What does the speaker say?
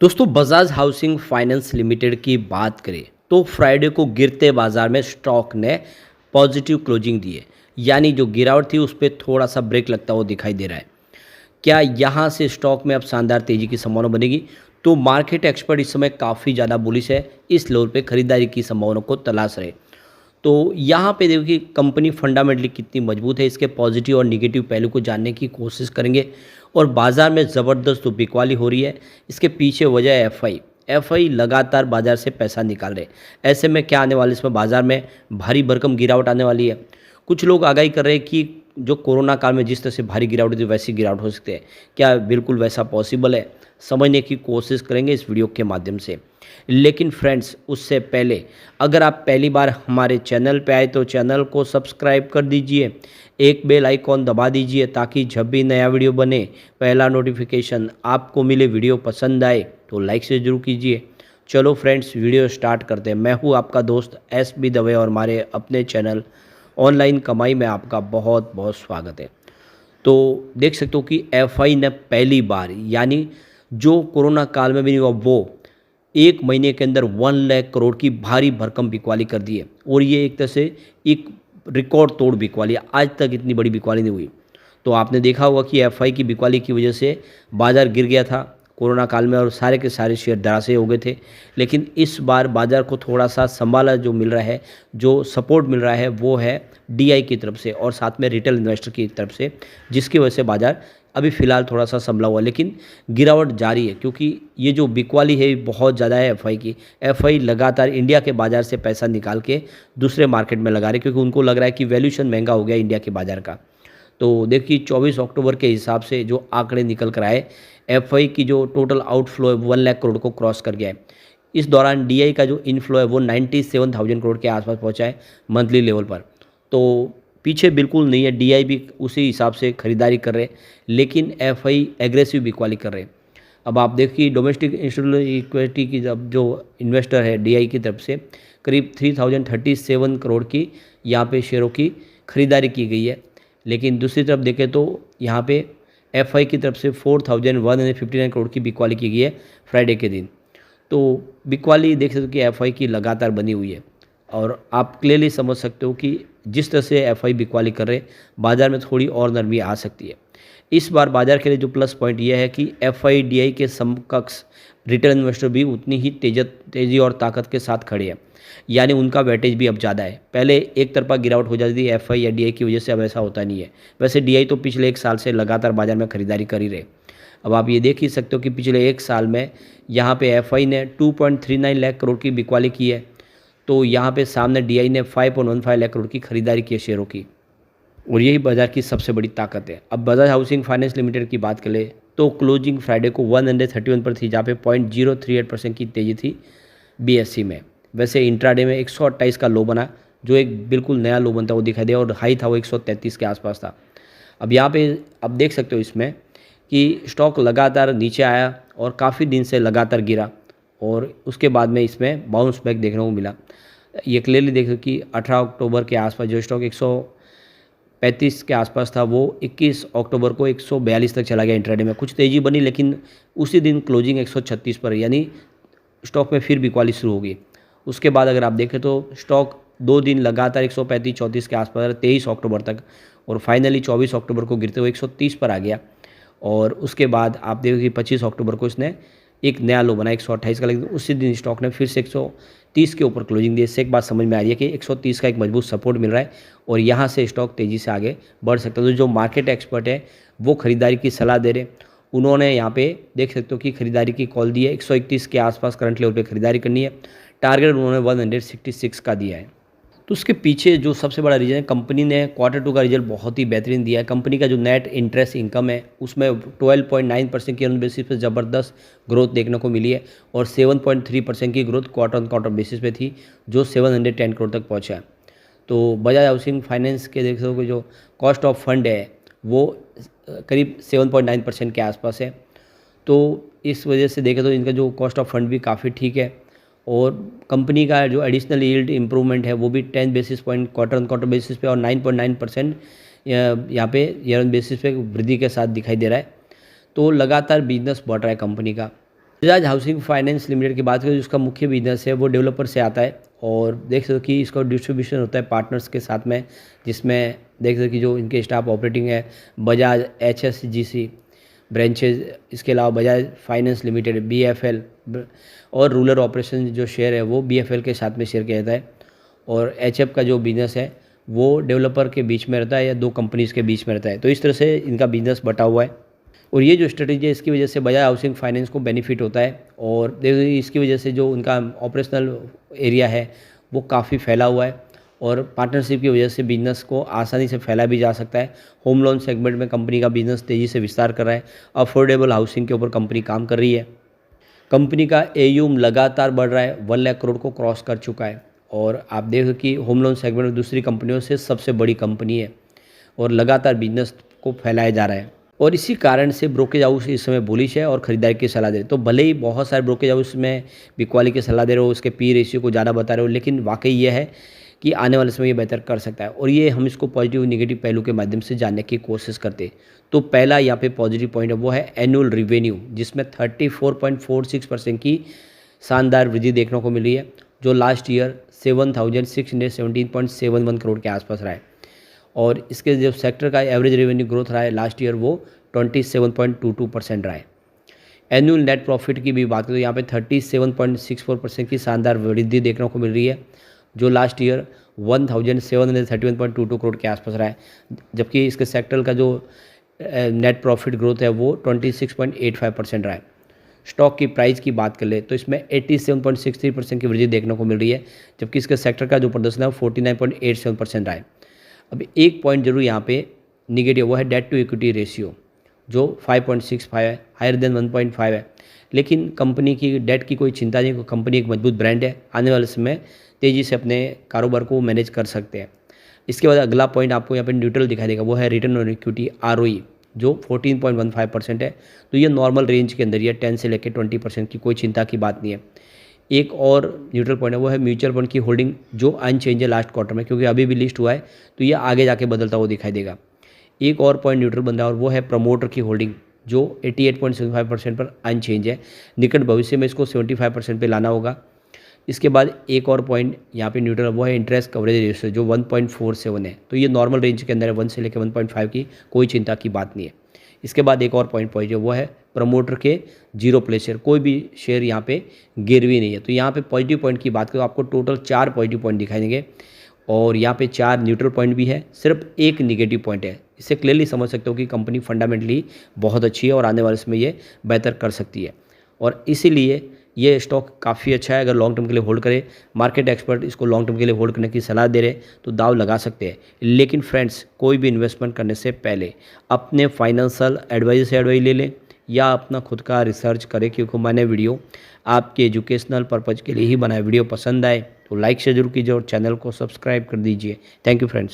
दोस्तों Bajaj housing finance limited की बात करें तो फ्राइडे को गिरते बाजार में स्टॉक ने पॉजिटिव क्लोजिंग दी है। यानी जो गिरावट थी उस पर थोड़ा सा ब्रेक लगता हुआ दिखाई दे रहा है। क्या यहाँ से स्टॉक में अब शानदार तेजी की संभावना बनेगी? तो मार्केट एक्सपर्ट इस समय काफ़ी ज़्यादा बुलिश है, इस लेवल पे खरीदारी की संभावना को तलाश रहे। तो यहाँ पे देखिए कंपनी फंडामेंटली कितनी मजबूत है, इसके पॉजिटिव और नेगेटिव पहलू को जानने की कोशिश करेंगे। और बाज़ार में ज़बरदस्त जो बिकवाली हो रही है, इसके पीछे वजह है एफआई लगातार बाज़ार से पैसा निकाल रहे हैं। ऐसे में क्या आने वाला है, इसमें बाज़ार में भारी भरकम गिरावट आने वाली है। कुछ लोग आगाही कर रहे हैं कि जो कोरोना काल में जिस तरह से भारी गिरावट थी वैसी गिरावट हो सकती है। क्या बिल्कुल वैसा पॉसिबल है? समझने की कोशिश करेंगे इस वीडियो के माध्यम से। लेकिन फ्रेंड्स, उससे पहले अगर आप पहली बार हमारे चैनल पे आए तो चैनल को सब्सक्राइब कर दीजिए, एक बेल आइकॉन दबा दीजिए ताकि जब भी नया वीडियो बने पहला नोटिफिकेशन आपको मिले। वीडियो पसंद आए तो लाइक से ज़रूर कीजिए। चलो फ्रेंड्स, वीडियो स्टार्ट करते हैं। मैं हूँ आपका दोस्त SB दवे और हमारे अपने चैनल ऑनलाइन कमाई में आपका बहुत बहुत स्वागत है। तो देख सकते हो कि एफआई ने पहली बार, यानी जो कोरोना काल में भी नहीं हुआ, वो 1 महीने के अंदर 1 लाख करोड़ की भारी भरकम बिकवाली कर दी है। और ये एक तरह से एक रिकॉर्ड तोड़ बिकवाली है, आज तक इतनी बड़ी बिकवाली नहीं हुई। तो आपने देखा होगा कि एफआई की बिकवाली की वजह से बाज़ार गिर गया था कोरोना काल में और सारे के सारे शेयर धराशायी हो गए थे। लेकिन इस बार बाज़ार को थोड़ा सा संभाला जो मिल रहा है, जो सपोर्ट मिल रहा है वो है डीआई की तरफ से और साथ में रिटेल इन्वेस्टर की तरफ से, जिसकी वजह से बाज़ार अभी फ़िलहाल थोड़ा सा संभला हुआ। लेकिन गिरावट जारी है क्योंकि ये जो बिकवाली है बहुत ज़्यादा है एफआई की। एफआई लगातार इंडिया के बाज़ार से पैसा निकाल के दूसरे मार्केट में लगा रहे, क्योंकि उनको लग रहा है कि वैल्यूएशन महंगा हो गया इंडिया के बाज़ार का। तो देखिए 24 अक्टूबर के हिसाब से जो आंकड़े निकल कर आए, एफआई की जो टोटल आउटफ्लो है 1 लाख करोड़ को क्रॉस कर गया है। इस दौरान डीआई का जो इनफ्लो है वो 97,000 करोड़ के आसपास पहुंचा है मंथली लेवल पर। तो पीछे बिल्कुल नहीं है, डीआई भी उसी हिसाब से खरीदारी कर रहे हैं, लेकिन एफआई एग्रेसिव बिकवाली कर रहे हैं। अब आप देखिए डोमेस्टिक इंस्टीट्यूशनल इक्विटी की जब जो इन्वेस्टर है डीआई की तरफ से करीब 3037 करोड़ की यहाँ पे शेयरों की खरीदारी की गई है। लेकिन दूसरी तरफ देखें तो यहाँ पे एफआई की तरफ से 4159 करोड़ की बिकवाली की गई है फ्राइडे के दिन। तो बिकवाली देख सकते हो कि एफआई की लगातार बनी हुई है और आप क्लियरली समझ सकते हो कि जिस तरह से एफआई बिकवाली कर रहे बाज़ार में थोड़ी और नरमी आ सकती है। इस बार बाज़ार के लिए जो प्लस पॉइंट ये है कि एफआई डीआई के समकक्ष रिटेल इन्वेस्टर भी उतनी ही तेज़ी और ताकत के साथ खड़े हैं, यानी उनका वेटेज भी अब ज़्यादा है। पहले एक तरफा गिरावट हो जाती थी एफआई या डीआई की वजह से, अब ऐसा होता नहीं है। वैसे डीआई तो पिछले 1 साल से लगातार बाज़ार में खरीदारी कर ही रहे। अब आप ये देख ही सकते हो कि पिछले 1 साल में यहाँ पे एफआई ने 2.39 लाख करोड़ की बिकवाली की है, तो यहाँ पे सामने डीआई ने 5.15 लाख करोड़ की खरीदारी की है शेयरों की। और यही बाज़ार की सबसे बड़ी ताकत है। अब बजाज हाउसिंग फाइनेंस लिमिटेड की बात करें तो क्लोजिंग फ्राइडे को 131 पर थी, जहाँ पे 0.038% की तेज़ी थी बीएससी में। वैसे इंट्राडे में 128 का लो बना, जो एक बिल्कुल नया लो बनता है वो दिखाई दिया, और हाई था वो 133 के आसपास था। अब यहाँ पे आप देख सकते हो इसमें कि स्टॉक लगातार नीचे आया और काफ़ी दिन से लगातार गिरा और उसके बाद में इसमें बाउंस बैक देखने को मिला। ये क्लियरली देख सकते कि 18 अक्टूबर के आसपास जो स्टॉक 135 के आसपास था वो 21 अक्टूबर को 142 तक चला गया इंट्राडे में। कुछ तेज़ी बनी लेकिन उसी दिन क्लोजिंग 136 पर, यानी स्टॉक में फिर बिकवाली शुरू हो गई। उसके बाद अगर आप देखें तो स्टॉक 2 दिन लगातार 135-34 के आसपास रहा 23 अक्टूबर तक, और फाइनली 24 अक्टूबर को गिरते हुए 130 पर आ गया। और उसके बाद आप देखो कि 25 अक्टूबर को इसने एक नया लो बना 128 का, लेकिन उसी दिन स्टॉक ने फिर से 130 के ऊपर क्लोजिंग दी। इससे एक बात समझ में आ रही है कि 130 का एक मजबूत सपोर्ट मिल रहा है और यहाँ से स्टॉक तेज़ी से आगे बढ़ सकता है। तो जो मार्केट एक्सपर्ट है वो खरीदारी की सलाह दे रहे, उन्होंने यहाँ पे देख सकते हो कि खरीदारी की कॉल दी है। 131 के आसपास करंट लेवल पे खरीदारी करनी है। टारगेट उन्होंने 166 का दिया है। तो उसके पीछे जो सबसे बड़ा रीज़न है, कंपनी ने Q2 का रिजल्ट बहुत ही बेहतरीन दिया है। कंपनी का जो नेट इंटरेस्ट इनकम है उसमें 12.9% की बेसिस पे ज़बरदस्त ग्रोथ देखने को मिली है और 7.3% की growth quarter on quarter basis पे थी, जो 710 करोड़ तक पहुंचा है। तो बजाज हाउसिंग फाइनेंस के देख सकते हो कि जो कॉस्ट ऑफ फंड है वो करीब 7.9% के आसपास है। तो इस वजह से देखें तो इनका जो कॉस्ट ऑफ फंड भी काफ़ी ठीक है और कंपनी का जो एडिशनल यील्ड इंप्रूवमेंट है वो भी 10 basis point quarter on quarter basis पे और 9.9% यहाँ पे ईयर ऑन बेसिस पे वृद्धि के साथ दिखाई दे रहा है। तो लगातार बिजनेस बढ़ रहा है कंपनी का। बजाज हाउसिंग फाइनेंस लिमिटेड की बात करें, जिसका मुख्य बिजनेस है वो डेवलपर से आता है और देख सकते हो कि इसका डिस्ट्रीब्यूशन होता है पार्टनर्स के साथ में, जिसमें देख सकते हो कि जो इनके स्टाफ ऑपरेटिंग है बजाज HSGC ब्रांचेज, इसके अलावा बजाज फाइनेंस लिमिटेड BFL और रूरल ऑपरेशन जो शेयर है वो BFL के साथ में शेयर किया जाता है। और HF का जो बिज़नेस है वो डेवलपर के बीच में रहता है या दो कंपनीज़ के बीच में रहता है। तो इस तरह से इनका बिज़नेस बटा हुआ है और ये जो स्ट्रेटजी है इसकी वजह से बजाज हाउसिंग फाइनेंस को बेनिफिट होता है और देखिए इसकी वजह से जो उनका ऑपरेशनल एरिया है वो काफ़ी फैला हुआ है और पार्टनरशिप की वजह से बिजनेस को आसानी से फैला भी जा सकता है। होम लोन सेगमेंट में कंपनी का बिजनेस तेज़ी से विस्तार कर रहा है। अफोर्डेबल हाउसिंग के ऊपर कंपनी काम कर रही है। कंपनी का AUM लगातार बढ़ रहा है, 1 लाख करोड़ को क्रॉस कर चुका है और आप देखो कि होम लोन सेगमेंट में दूसरी कंपनियों से सबसे बड़ी कंपनी है और लगातार बिजनेस को फैलाया जा रहा है और इसी कारण से ब्रोकेज हाउस इस समय बुलिश है और खरीदारी की सलाह दे रहे। तो भले ही बहुत सारे ब्रोकेज हाउस में बिकवाली की सलाह दे रहे हो, उसके P रेशियो को ज़्यादा बता रहे हो, लेकिन वाकई ये है कि आने वाले समय ये बेहतर कर सकता है और ये हम इसको पॉजिटिव निगेटिव पहलू के माध्यम से जानने की कोशिश करते हैं। तो पहला यहाँ पे पॉजिटिव पॉइंट है वो है एनुअल रिवेन्यू, जिसमें 34.46% की शानदार वृद्धि देखने को मिली है, जो लास्ट ईयर 7,617.71 करोड़ के आसपास रहा है और इसके जो सेक्टर का एवरेज रेवेन्यू ग्रोथ रहा है लास्ट ईयर वो 27.22% रहा है। एनुअल नेट प्रॉफिट की भी बात करें तो यहाँ पे 37.64% की शानदार वृद्धि देखने को मिल रही है, जो लास्ट ईयर 1,731.22 करोड़ के आसपास रहा है, जबकि इसके सेक्टर का जो नेट प्रॉफिट ग्रोथ है वो 26.85% रहा है। स्टॉक की प्राइस की बात कर ले तो इसमें 87.63% की वृद्धि देखने को मिल रही है, जबकि इसके सेक्टर का जो प्रदर्शन है वो 49.87% रहा है। अभी एक पॉइंट जरूर यहाँ पे निगेटिव वो है डेट टू इक्विटी रेशियो, जो 5.65 है, हायर देन 1.5 है, लेकिन कंपनी की डेट की कोई चिंता नहीं, कंपनी एक मजबूत ब्रांड है, आने वाले समय तेज़ी से अपने कारोबार को मैनेज कर सकते हैं। इसके बाद अगला पॉइंट आपको यहाँ पे न्यूट्रल दिखाई देगा, वो है रिटर्न ऑन इक्विटी ROE, जो 14.15% है। तो ये नॉर्मल रेंज के अंदर ही है, 10 से लेकर 20% की कोई चिंता की बात नहीं है। एक और न्यूट्रल पॉइंट है वो है म्यूचुअल फंड की होल्डिंग, जो अनचेंज है लास्ट क्वार्टर में, क्योंकि अभी भी लिस्ट हुआ है तो ये आगे जाके बदलता हुआ दिखाई देगा। एक और पॉइंट न्यूट्रल बन रहा है और वो है प्रमोटर की होल्डिंग, जो 88.75% पर अनचेंज है। निकट भविष्य में इसको 75% पे लाना होगा। इसके बाद एक और पॉइंट यहाँ पे न्यूट्रल वो है इंटरेस्ट कवरेज रेशियो, जो 1.47 है। तो ये नॉर्मल रेंज के अंदर है, 1 से लेकर 1.5 की कोई चिंता की बात नहीं है। इसके बाद एक और पॉइंट पॉजिटिव वो है प्रमोटर के जीरो प्लेस शेयर, कोई भी शेयर यहाँ पे गिरवी नहीं है। तो यहाँ पे पॉजिटिव पॉइंट की बात करें तो आपको टोटल 4 पॉजिटिव पॉइंट दिखाई देंगे और यहाँ पे 4 न्यूट्रल पॉइंट भी है, सिर्फ एक निगेटिव पॉइंट है। इससे क्लियरली समझ सकते हो कि कंपनी फंडामेंटली बहुत अच्छी है और आने वाले समय ये बेहतर कर सकती है और इसीलिए ये स्टॉक काफ़ी अच्छा है। अगर लॉन्ग टर्म के लिए होल्ड करे, मार्केट एक्सपर्ट इसको लॉन्ग टर्म के लिए होल्ड करने की सलाह दे रहे तो दाव लगा सकते हैं। लेकिन फ्रेंड्स, कोई भी इन्वेस्टमेंट करने से पहले अपने फाइनेंशियल एडवाइजर से एडवाइस ले लें या अपना खुद का रिसर्च करें, क्योंकि मैंने वीडियो आपके एजुकेशनल पर्पज़ के लिए ही बनाया। वीडियो पसंद आए तो लाइक से जरूर कीजिए और चैनल को सब्सक्राइब कर दीजिए। Thank you friends.